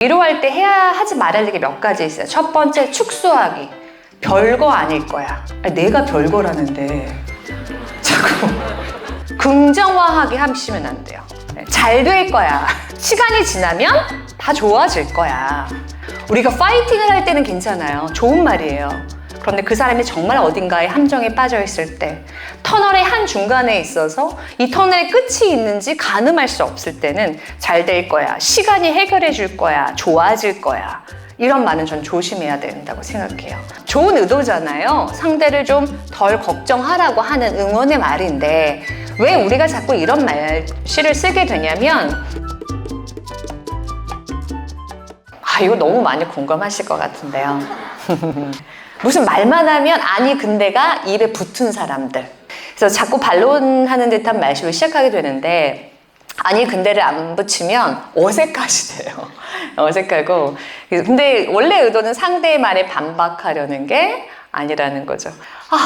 위로할 때 하지 말아야 될 게 몇 가지 있어요. 첫 번째, 축소하기. 별거 아닐 거야. 아니, 내가 별거라는데 자꾸 긍정화하게 하시면 안 돼요. 잘 될 거야. 시간이 지나면 다 좋아질 거야. 우리가 파이팅을 할 때는 괜찮아요. 좋은 말이에요. 그런데 그 사람이 정말 어딘가에 함정에 빠져 있을 때, 터널의 한 중간에 있어서 이 터널의 끝이 있는지 가늠할 수 없을 때는 잘 될 거야, 시간이 해결해 줄 거야, 좋아질 거야, 이런 말은 전 조심해야 된다고 생각해요. 좋은 의도잖아요. 상대를 좀 덜 걱정하라고 하는 응원의 말인데 왜 우리가 자꾸 이런 말씨를 쓰게 되냐면, 이거 너무 많이 공감하실 것 같은데요. 무슨 말만 하면 아니 근데가 입에 붙은 사람들. 그래서 자꾸 반론하는 듯한 말씀을 시작하게 되는데, 아니 근데를 안 붙이면 어색하시대요. 어색하고. 근데 원래 의도는 상대의 말에 반박하려는 게 아니라는 거죠.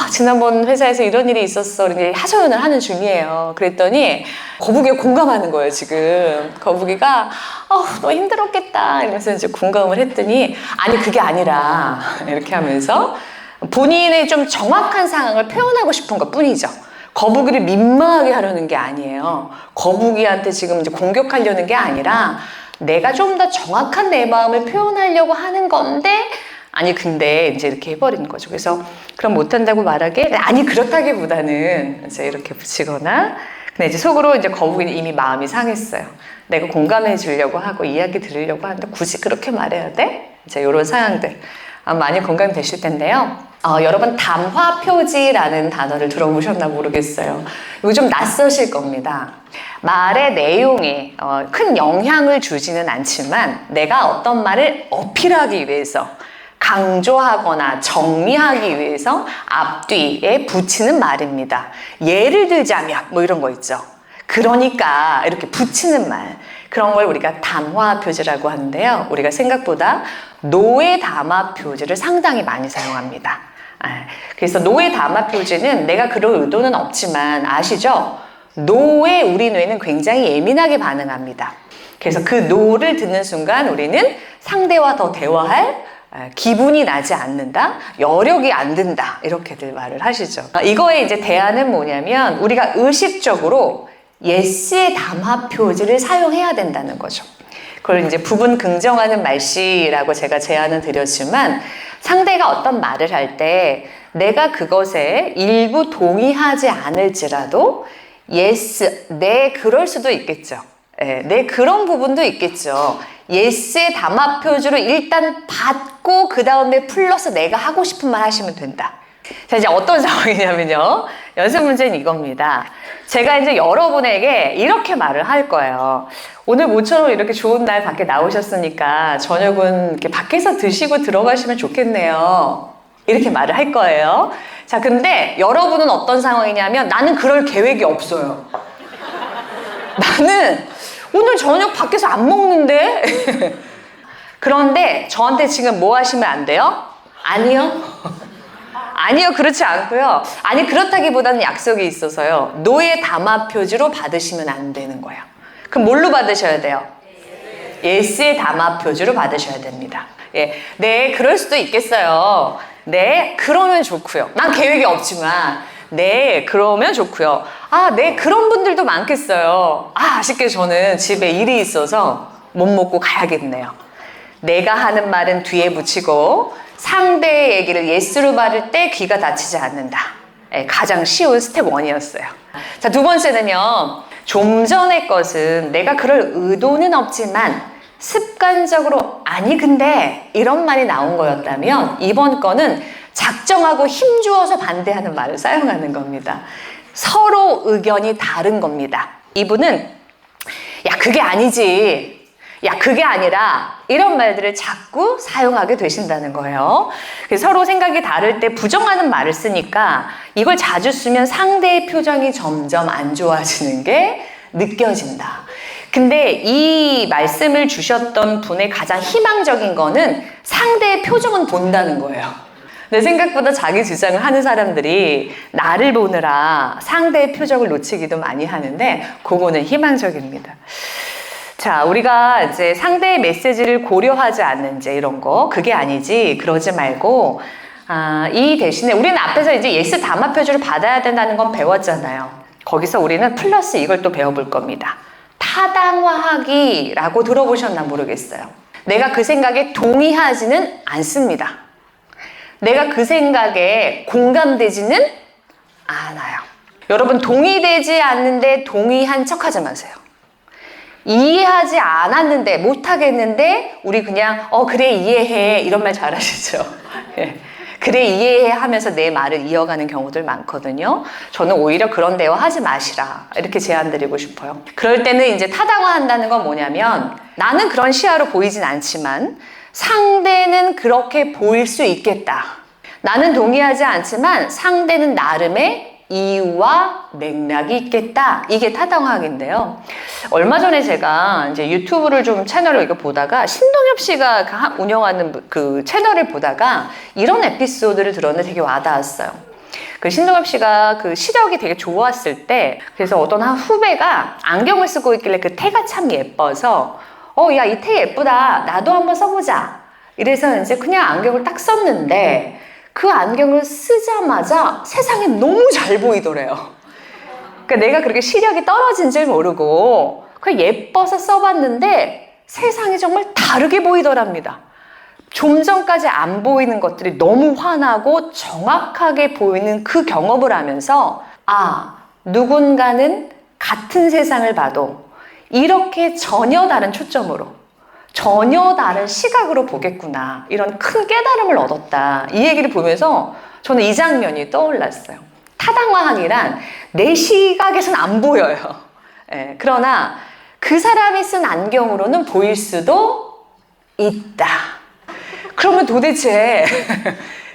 지난번 회사에서 이런 일이 있었어. 이렇게 하소연을 하는 중이에요. 그랬더니 거북이가 공감하는 거예요, 지금. 거북이가 너 힘들었겠다 이러면서 이제 공감을 했더니, 아니 그게 아니라 이렇게 하면서 본인의 좀 정확한 상황을 표현하고 싶은 것 뿐이죠. 거북이를 민망하게 하려는 게 아니에요. 거북이한테 지금 이제 공격하려는 게 아니라 내가 좀 더 정확한 내 마음을 표현하려고 하는 건데, 아니 근데 이제 이렇게 해버리는 거죠. 그래서 그럼 못한다고 말하게, 아니 그렇다기보다는 이제 이렇게 붙이거나. 근데 이제 속으로 이제 거북이는 이미 마음이 상했어요. 내가 공감해 주려고 하고 이야기 들으려고 하는데 굳이 그렇게 말해야 돼? 이제 이런 상황들 많이 공감이 되실 텐데요. 여러분, 담화 표지라는 단어를 들어보셨나 모르겠어요. 이거 좀 낯서실 겁니다. 말의 내용에 큰 영향을 주지는 않지만 내가 어떤 말을 어필하기 위해서, 강조하거나 정리하기 위해서 앞뒤에 붙이는 말입니다. 예를 들자면 뭐 이런 거 있죠. 그러니까 이렇게 붙이는 말, 그런 걸 우리가 담화 표지라고 하는데요. 우리가 생각보다 노의 담화 표지를 상당히 많이 사용합니다. 그래서 노의 담화 표지는 내가 그럴 의도는 없지만, 아시죠? 노에 우리 뇌는 굉장히 예민하게 반응합니다. 그래서 그 노를 듣는 순간 우리는 상대와 더 대화할 기분이 나지 않는다, 여력이 안 든다, 이렇게들 말을 하시죠. 이거에 이제 대안은 뭐냐면, 우리가 의식적으로 yes의 담화 표지를 사용해야 된다는 거죠. 그걸 이제 부분 긍정하는 말씨라고 제가 제안을 드렸지만, 상대가 어떤 말을 할 때 내가 그것에 일부 동의하지 않을지라도 yes, 네, 그럴 수도 있겠죠. 네, 그런 부분도 있겠죠. yes의 담화 표지로 일단 받고 그 다음에 플러스 내가 하고 싶은 말 하시면 된다. 자, 이제 어떤 상황이냐면요. 연습 문제는 이겁니다. 제가 이제 여러분에게 이렇게 말을 할 거예요. 오늘 모처럼 이렇게 좋은 날 밖에 나오셨으니까 저녁은 이렇게 밖에서 드시고 들어가시면 좋겠네요. 이렇게 말을 할 거예요. 자, 근데 여러분은 어떤 상황이냐면, 나는 그럴 계획이 없어요. 나는 오늘 저녁 밖에서 안 먹는데? 그런데 저한테 지금 뭐 하시면 안 돼요? 아니요. 아니요, 그렇지 않고요. 아니, 그렇다기보다는 약속이 있어서요. 노의 담화 표지로 받으시면 안 되는 거예요. 그럼 뭘로 받으셔야 돼요? yes의 담화 표지로 받으셔야 됩니다. 네, 그럴 수도 있겠어요. 네, 그러면 좋고요. 난 계획이 없지만, 네, 그러면 좋고요. 네, 그런 분들도 많겠어요. 아쉽게 저는 집에 일이 있어서 못 먹고 가야겠네요. 내가 하는 말은 뒤에 붙이고 상대의 얘기를 yes로 받을 때 귀가 다치지 않는다. 가장 쉬운 스텝 1이었어요. 자, 두 번째는요. 좀 전의 것은 내가 그럴 의도는 없지만 습관적으로 아니 근데 이런 말이 나온 거였다면, 이번 거는 작정하고 힘주어서 반대하는 말을 사용하는 겁니다. 서로 의견이 다른 겁니다. 이분은 야 그게 아니지, 야 그게 아니라, 이런 말들을 자꾸 사용하게 되신다는 거예요. 서로 생각이 다를 때 부정하는 말을 쓰니까 이걸 자주 쓰면 상대의 표정이 점점 안 좋아지는 게 느껴진다. 근데 이 말씀을 주셨던 분의 가장 희망적인 거는 상대의 표정은 본다는 거예요. 근데 생각보다 자기 주장을 하는 사람들이 나를 보느라 상대의 표정을 놓치기도 많이 하는데, 그거는 희망적입니다. 자, 우리가 이제 상대의 메시지를 고려하지 않는 이제 이런 거, 그게 아니지. 그러지 말고, 이 대신에 우리는 앞에서 이제 예스 담화 표주를 받아야 된다는 건 배웠잖아요. 거기서 우리는 플러스 이걸 또 배워볼 겁니다. 타당화하기라고 들어보셨나 모르겠어요. 내가 그 생각에 동의하지는 않습니다. 내가 그 생각에 공감되지는 않아요. 여러분, 동의되지 않는데 동의한 척 하지 마세요. 이해하지 않았는데, 못하겠는데, 우리 그냥, 그래, 이해해. 이런 말 잘하시죠? 그래, 이해해 하면서 내 말을 이어가는 경우들 많거든요. 저는 오히려 그런 대화 하지 마시라. 이렇게 제안드리고 싶어요. 그럴 때는 이제 타당화한다는 건 뭐냐면, 나는 그런 시야로 보이진 않지만, 상대는 그렇게 보일 수 있겠다. 나는 동의하지 않지만, 상대는 나름의 이유와 맥락이 있겠다. 이게 타당화학인데요. 얼마 전에 제가 이제 유튜브를 좀 채널을 이거 보다가 신동엽 씨가 운영하는 그 채널을 보다가 이런 에피소드를 들었는데 되게 와닿았어요. 그 신동엽 씨가 그 시력이 되게 좋았을 때, 그래서 어떤 한 후배가 안경을 쓰고 있길래 그 태가 참 예뻐서 야, 이 태 예쁘다. 나도 한번 써보자. 이래서 이제 그냥 안경을 딱 썼는데 그 안경을 쓰자마자 세상에 너무 잘 보이더래요. 그러니까 내가 그렇게 시력이 떨어진 줄 모르고 그냥 예뻐서 써봤는데 세상이 정말 다르게 보이더랍니다. 좀 전까지 안 보이는 것들이 너무 환하고 정확하게 보이는 그 경험을 하면서 누군가는 같은 세상을 봐도 이렇게 전혀 다른 초점으로 전혀 다른 시각으로 보겠구나. 이런 큰 깨달음을 얻었다. 이 얘기를 보면서 저는 이 장면이 떠올랐어요. 타당화학이란 내 시각에선 안 보여요. 그러나 그 사람이 쓴 안경으로는 보일 수도 있다. 그러면 도대체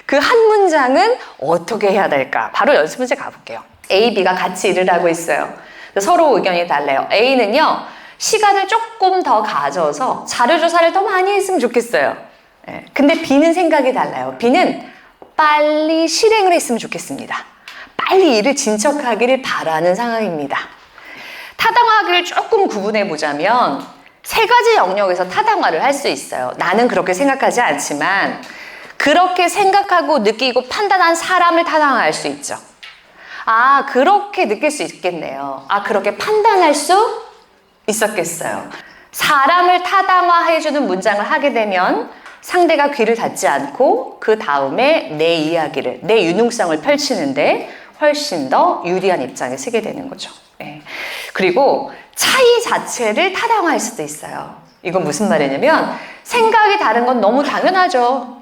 그 한 문장은 어떻게 해야 될까? 바로 연습 문제 가볼게요. A, B가 같이 일을 하고 있어요. 서로 의견이 달라요. A는요. 시간을 조금 더 가져서 자료조사를 더 많이 했으면 좋겠어요. 근데 B는 생각이 달라요. B는 빨리 실행을 했으면 좋겠습니다. 빨리 일을 진척하기를 바라는 상황입니다. 타당화하기를 조금 구분해 보자면 세 가지 영역에서 타당화를 할 수 있어요. 나는 그렇게 생각하지 않지만 그렇게 생각하고 느끼고 판단한 사람을 타당화할 수 있죠. 그렇게 느낄 수 있겠네요. 그렇게 판단할 수 있었겠어요. 사람을 타당화해주는 문장을 하게 되면 상대가 귀를 닫지 않고 그 다음에 내 이야기를, 내 유능성을 펼치는데 훨씬 더 유리한 입장에 서게 되는 거죠. 그리고 차이 자체를 타당화할 수도 있어요. 이건 무슨 말이냐면 생각이 다른 건 너무 당연하죠.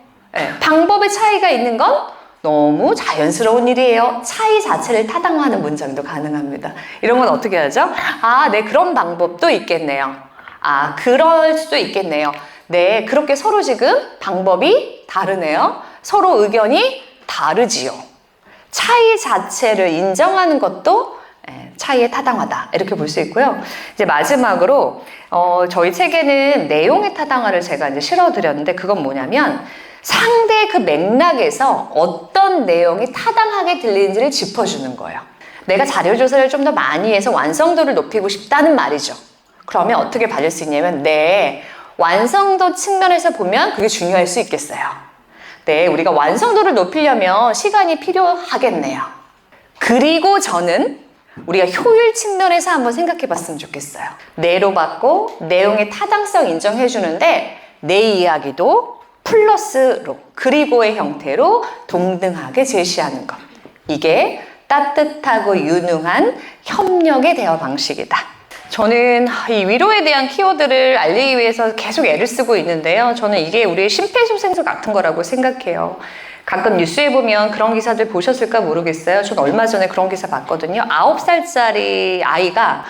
방법의 차이가 있는 건 너무 자연스러운 일이에요. 차이 자체를 타당화하는 문장도 가능합니다. 이런 건 어떻게 하죠? 네, 그런 방법도 있겠네요. 그럴 수도 있겠네요. 네, 그렇게 서로 지금 방법이 다르네요. 서로 의견이 다르지요. 차이 자체를 인정하는 것도 차이의 타당화다. 이렇게 볼 수 있고요. 이제 마지막으로 저희 책에는 내용의 타당화를 제가 이제 실어드렸는데 그건 뭐냐면 상대의 그 맥락에서 어떤 내용이 타당하게 들리는지를 짚어주는 거예요. 내가 자료조사를 좀 더 많이 해서 완성도를 높이고 싶다는 말이죠. 그러면 어떻게 받을 수 있냐면 완성도 측면에서 보면 그게 중요할 수 있겠어요. 우리가 완성도를 높이려면 시간이 필요하겠네요. 그리고 저는 우리가 효율 측면에서 한번 생각해 봤으면 좋겠어요. 내로 받고 내용의 타당성 인정해 주는데 내 이야기도 플러스로 그리고의 형태로 동등하게 제시하는 것. 이게 따뜻하고 유능한 협력의 대화 방식이다. 저는 이 위로에 대한 키워드를 알리기 위해서 계속 애를 쓰고 있는데요. 저는 이게 우리의 심폐소생술 같은 거라고 생각해요. 가끔 뉴스에 보면 그런 기사들 보셨을까 모르겠어요. 저는 얼마 전에 그런 기사 봤거든요. 9살짜리 아이가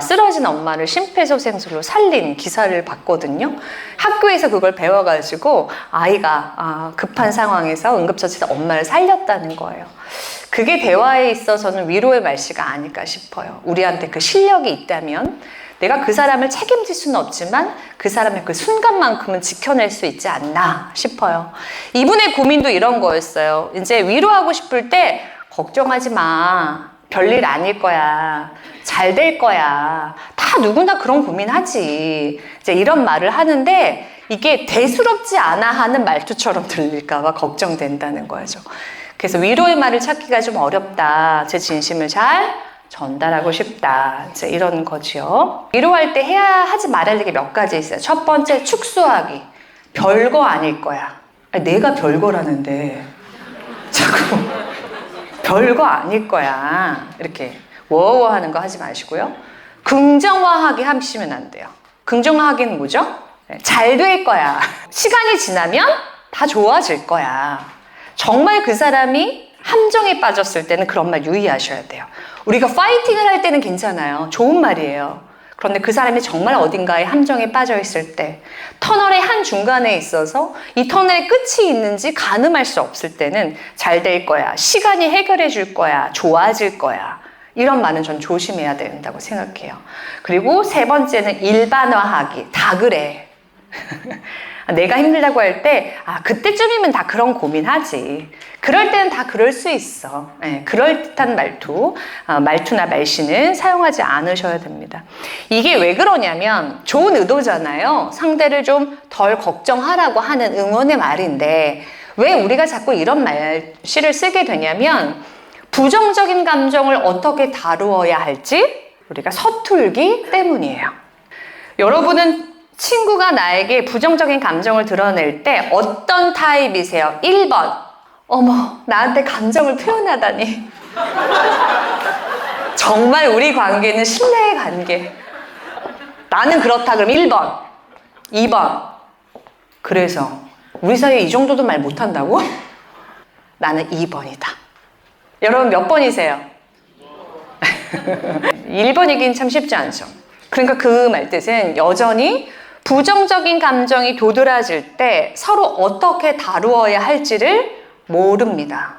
쓰러진 엄마를 심폐소생술로 살린 기사를 봤거든요. 학교에서 그걸 배워가지고 아이가 급한 상황에서 응급처치에서 엄마를 살렸다는 거예요. 그게 대화에 있어서는 위로의 말씨가 아닐까 싶어요. 우리한테 그 실력이 있다면 내가 그 사람을 책임질 수는 없지만 그 사람의 그 순간만큼은 지켜낼 수 있지 않나 싶어요. 이분의 고민도 이런 거였어요. 이제 위로하고 싶을 때 걱정하지 마. 별일 아닐 거야. 잘 될 거야. 다 다 누구나 그런 고민하지. 이제 이런 말을 하는데 이게 대수롭지 않아 하는 말투처럼 들릴까봐 걱정된다는 거죠. 그래서 위로의 말을 찾기가 좀 어렵다. 제 진심을 잘 전달하고 싶다. 이제 이런 거지요. 위로할 때 하지 말아야 될 게 몇 가지 있어요. 첫 번째, 축소하기. 별거 아닐 거야. 아니, 내가 별거라는데 자꾸 별거 아닐 거야. 이렇게 워워 하는 거 하지 마시고요. 긍정화하게 하시면 안 돼요. 긍정화하기는 뭐죠? 잘 될 거야. 시간이 지나면 다 좋아질 거야. 정말 그 사람이 함정에 빠졌을 때는 그런 말 유의하셔야 돼요. 우리가 파이팅을 할 때는 괜찮아요. 좋은 말이에요. 그런데 그 사람이 정말 어딘가에 함정에 빠져 있을 때, 터널의 한 중간에 있어서 이 터널의 끝이 있는지 가늠할 수 없을 때는 잘 될 거야. 시간이 해결해 줄 거야. 좋아질 거야. 이런 말은 전 조심해야 된다고 생각해요. 그리고 세 번째는 일반화하기. 다 그래. 내가 힘들다고 할 때, 그때쯤이면 다 그런 고민하지. 그럴 때는 다 그럴 수 있어. 네, 그럴듯한 말투나 말씨는 사용하지 않으셔야 됩니다. 이게 왜 그러냐면 좋은 의도잖아요. 상대를 좀 덜 걱정하라고 하는 응원의 말인데 왜 우리가 자꾸 이런 말씨를 쓰게 되냐면 부정적인 감정을 어떻게 다루어야 할지 우리가 서툴기 때문이에요. 여러분은 친구가 나에게 부정적인 감정을 드러낼 때 어떤 타입이세요? 1번. 어머, 나한테 감정을 표현하다니. 정말 우리 관계는 신뢰의 관계. 나는 그렇다 그럼 1번. 2번. 그래서 우리 사이에 이 정도도 말 못한다고? 나는 2번이다. 여러분 몇 번이세요? 1번이긴 참 쉽지 않죠. 그러니까 그 말뜻은 여전히 부정적인 감정이 도드라질 때 서로 어떻게 다루어야 할지를 모릅니다.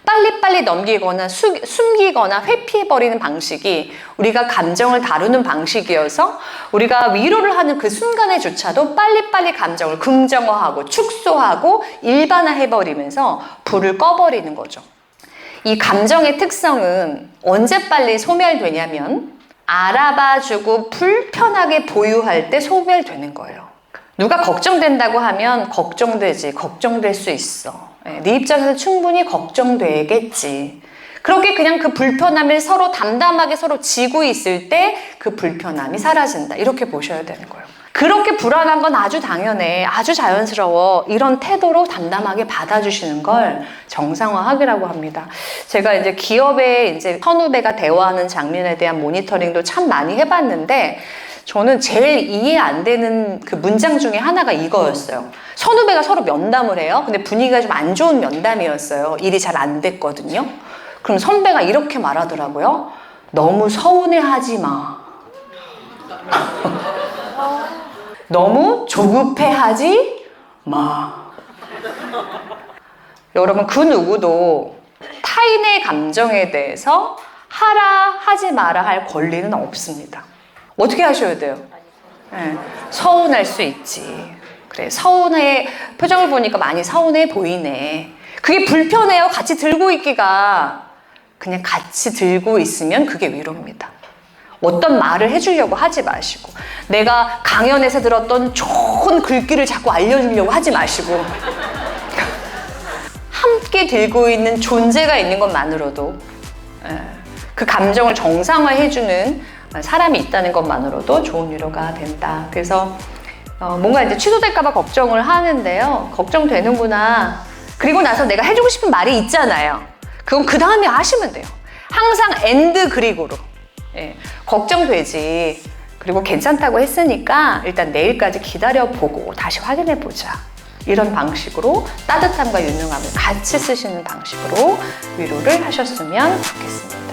빨리빨리 넘기거나 숨기거나 회피해버리는 방식이 우리가 감정을 다루는 방식이어서 우리가 위로를 하는 그 순간에조차도 빨리빨리 감정을 긍정화하고 축소하고 일반화해버리면서 불을 꺼버리는 거죠. 이 감정의 특성은 언제 빨리 소멸되냐면 알아봐주고 불편하게 보유할 때 소멸되는 거예요. 누가 걱정된다고 하면 걱정되지, 걱정될 수 있어. 네 입장에서 충분히 걱정되겠지. 그렇게 그냥 그 불편함을 서로 담담하게 서로 지고 있을 때 그 불편함이 사라진다. 이렇게 보셔야 되는 거예요. 그렇게 불안한 건 아주 당연해. 아주 자연스러워. 이런 태도로 담담하게 받아주시는 걸 정상화하기라고 합니다. 제가 이제 기업에 이제 선후배가 대화하는 장면에 대한 모니터링도 참 많이 해봤는데 저는 제일 이해 안 되는 그 문장 중에 하나가 이거였어요. 선후배가 서로 면담을 해요. 근데 분위기가 좀 안 좋은 면담이었어요. 일이 잘 안 됐거든요. 그럼 선배가 이렇게 말하더라고요. 너무 서운해하지 마. 너무 조급해하지 마. 여러분 그 누구도 타인의 감정에 대해서 하라 하지 마라 할 권리는 없습니다. 어떻게 하셔야 돼요? 네, 서운할 수 있지. 그래 서운해 표정을 보니까 많이 서운해 보이네. 그게 불편해요. 같이 들고 있기가. 그냥 같이 들고 있으면 그게 위로입니다. 어떤 말을 해주려고 하지 마시고 내가 강연에서 들었던 좋은 글귀를 자꾸 알려주려고 하지 마시고 함께 들고 있는 존재가 있는 것만으로도 그 감정을 정상화해주는 사람이 있다는 것만으로도 좋은 위로가 된다. 그래서 뭔가 이제 취소될까봐 걱정을 하는데요. 걱정되는구나. 그리고 나서 내가 해주고 싶은 말이 있잖아요. 그건 그 다음에 하시면 돼요. 항상 엔드 그리고로. 예, 걱정되지. 그리고 괜찮다고 했으니까 일단 내일까지 기다려보고 다시 확인해보자. 이런 방식으로 따뜻함과 유능함을 같이 쓰시는 방식으로 위로를 하셨으면 좋겠습니다.